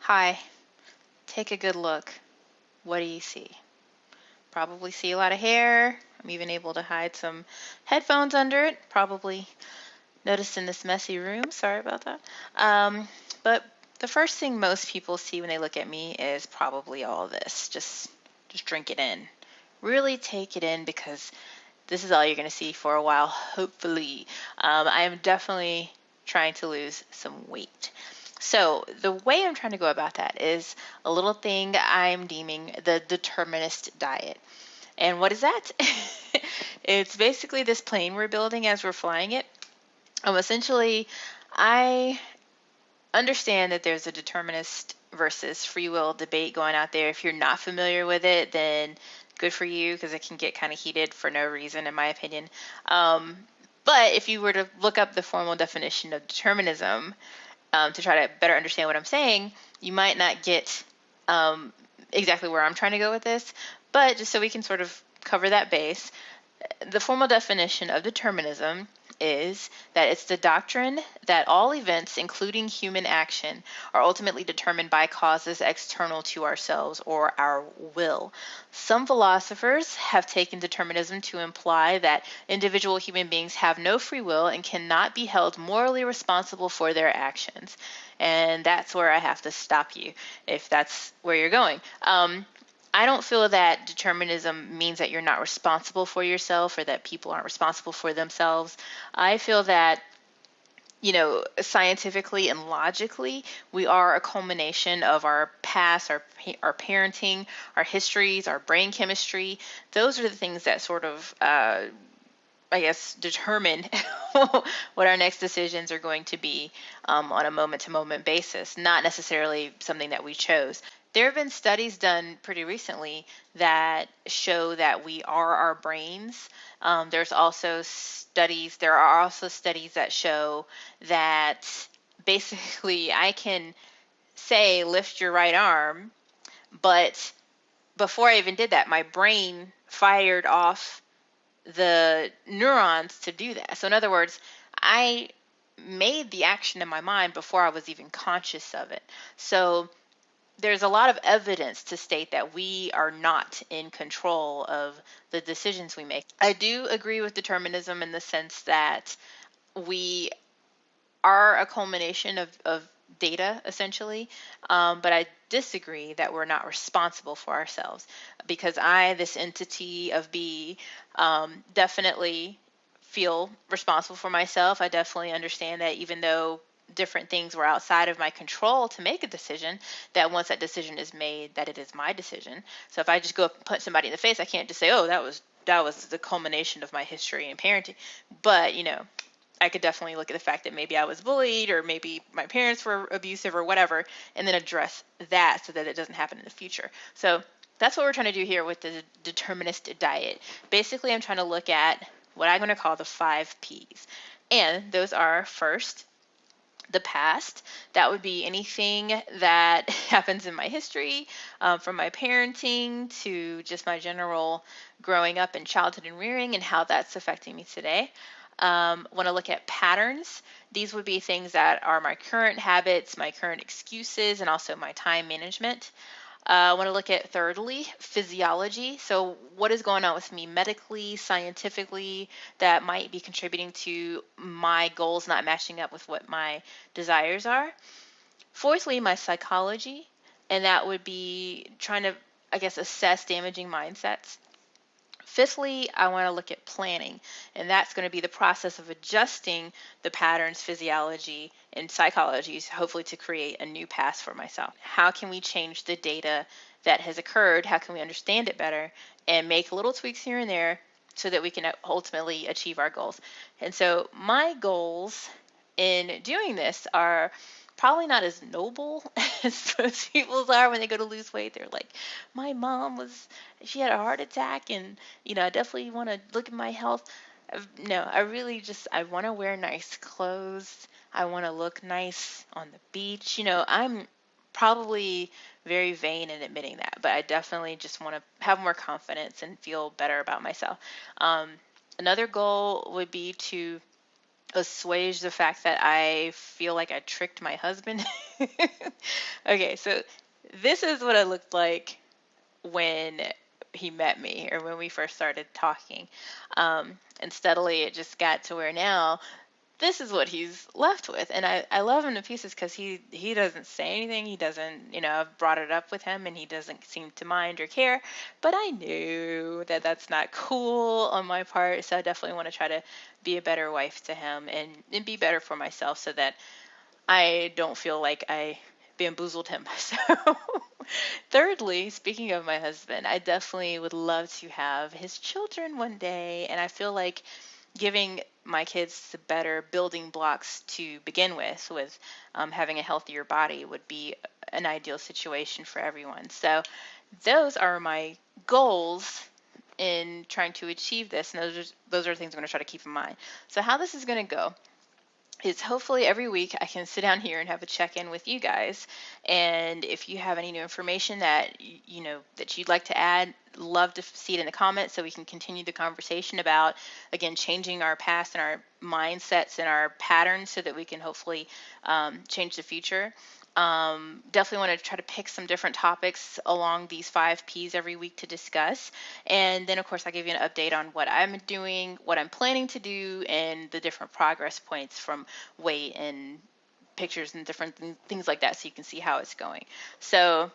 Hi, take a good look. What do you see? Probably see a lot of hair. I'm even able to hide some headphones under it. Probably noticed in this messy room. Sorry about that. But the first thing most people see when they look at me is probably all this. Just drink it in. Really take it in because this is all you're going to see for a while, hopefully. I am definitely trying to lose some weight. So, the way I'm trying to go about that is a little thing I'm deeming the determinist diet. And what is that? It's basically this plane we're building as we're flying it. Essentially, I understand that there's a determinist versus free will debate going out there. If you're not familiar with it, then good for you because it can get kind of heated for no reason, in my opinion. Um, but if you were to look up the formal definition of determinism to try to better understand what I'm saying, you might not get exactly where I'm trying to go with this. But just so we can sort of cover that base, the formal definition of determinism is that it's the doctrine that all events, including human action, are ultimately determined by causes external to ourselves or our will. Some philosophers have taken determinism to imply that individual human beings have no free will and cannot be held morally responsible for their actions. And that's where I have to stop you if that's where you're going. I don't feel that determinism means that you're not responsible for yourself or that people aren't responsible for themselves. I feel that, scientifically and logically, we are a culmination of our past, our parenting, our histories, our brain chemistry. Those are the things that sort of, I guess, determine what our next decisions are going to be on a moment to moment basis, not necessarily something that we chose. There have been studies done pretty recently that show that we are our brains. There are also studies that show that basically I can say, lift your right arm, but before I even did that, my brain fired off the neurons to do that. So in other words, I made the action in my mind before I was even conscious of it. So there's a lot of evidence to state that we are not in control of the decisions we make. I do agree with determinism in the sense that we are a culmination of data, essentially. But I disagree that we're not responsible for ourselves because this entity of B, definitely feel responsible for myself. I definitely understand that even though different things were outside of my control to make a decision, that once that decision is made, that it is my decision. So if I just go up and punch somebody in the face, I can't just say, oh, that was the culmination of my history and parenting. But I could definitely look at the fact that maybe I was bullied or maybe my parents were abusive or whatever, and then address that so that it doesn't happen in the future. So that's what we're trying to do here with the determinist diet. Basically, I'm trying to look at what I'm going to call the 5 Ps. And those are, first, the past. That would be anything that happens in my history, from my parenting to just my general growing up in childhood and rearing and how that's affecting me today. Want to look at patterns. These would be things that are my current habits, my current excuses, and also my time management. I want to look at, thirdly, physiology. So, what is going on with me medically, scientifically, that might be contributing to my goals not matching up with what my desires are. Fourthly, my psychology, and that would be trying to, I guess, assess damaging mindsets. Fifthly, I want to look at planning, and that's going to be the process of adjusting the patterns, physiology, and psychology, hopefully to create a new path for myself. How can we change the data that has occurred? How can we understand it better and make little tweaks here and there so that we can ultimately achieve our goals? And so my goals in doing this are probably not as noble as most people's are when they go to lose weight. They're like, my mom she had a heart attack, and I definitely want to look at my health. No, I want to wear nice clothes. I want to look nice on the beach. I'm probably very vain in admitting that, but I definitely just want to have more confidence and feel better about myself. Another goal would be to assuage the fact that I feel like I tricked my husband. Okay, so this is what it looked like when he met me, or when we first started talking. And steadily it just got to where now this is what he's left with. And I love him to pieces because he doesn't say anything. He doesn't, I've brought it up with him and he doesn't seem to mind or care. But I knew that that's not cool on my part. So I definitely want to try to be a better wife to him, and be better for myself so that I don't feel like I bamboozled him. So, thirdly, speaking of my husband, I definitely would love to have his children one day. And I feel like giving my kids the better building blocks to begin with having a healthier body would be an ideal situation for everyone. So, those are my goals in trying to achieve this. And those are things I'm going to try to keep in mind. So, how this is going to go is hopefully every week I can sit down here and have a check-in with you guys. And if you have any new information that that you'd like to add, love to see it in the comments so we can continue the conversation about, again, changing our past and our mindsets and our patterns so that we can hopefully change the future. Definitely want to try to pick some different topics along these 5 Ps every week to discuss. And then, of course, I'll give you an update on what I'm doing, what I'm planning to do, and the different progress points from weight and pictures and different things like that so you can see how it's going. So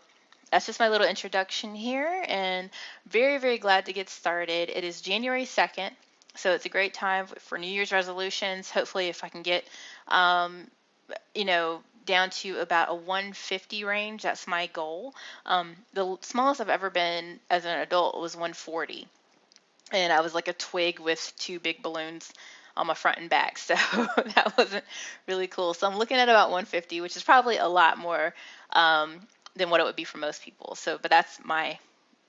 that's just my little introduction here, and very, very glad to get started. It is January 2nd, so it's a great time for New Year's resolutions. Hopefully, if I can get, down to about a 150 range, that's my goal. The smallest I've ever been as an adult was 140, and I was like a twig with 2 big balloons on my front and back, so that wasn't really cool. So I'm looking at about 150, which is probably a lot more than what it would be for most people. So, but that's my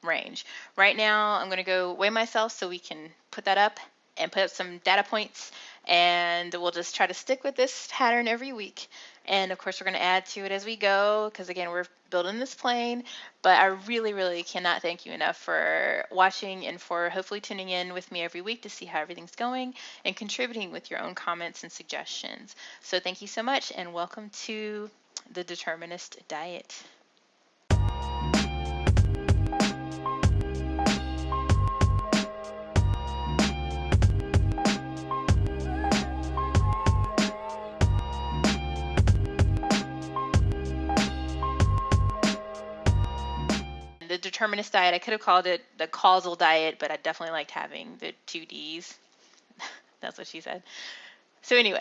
range. Right now, I'm going to go weigh myself so we can put that up and put up some data points, and we'll just try to stick with this pattern every week. And of course, we're going to add to it as we go because, again, we're building this plane. But I really, really cannot thank you enough for watching and for hopefully tuning in with me every week to see how everything's going and contributing with your own comments and suggestions. So thank you so much, and welcome to the Determinist Diet. The Determinist diet, I could have called it the causal diet, but I definitely liked having the 2 Ds. That's what she said. So anyway,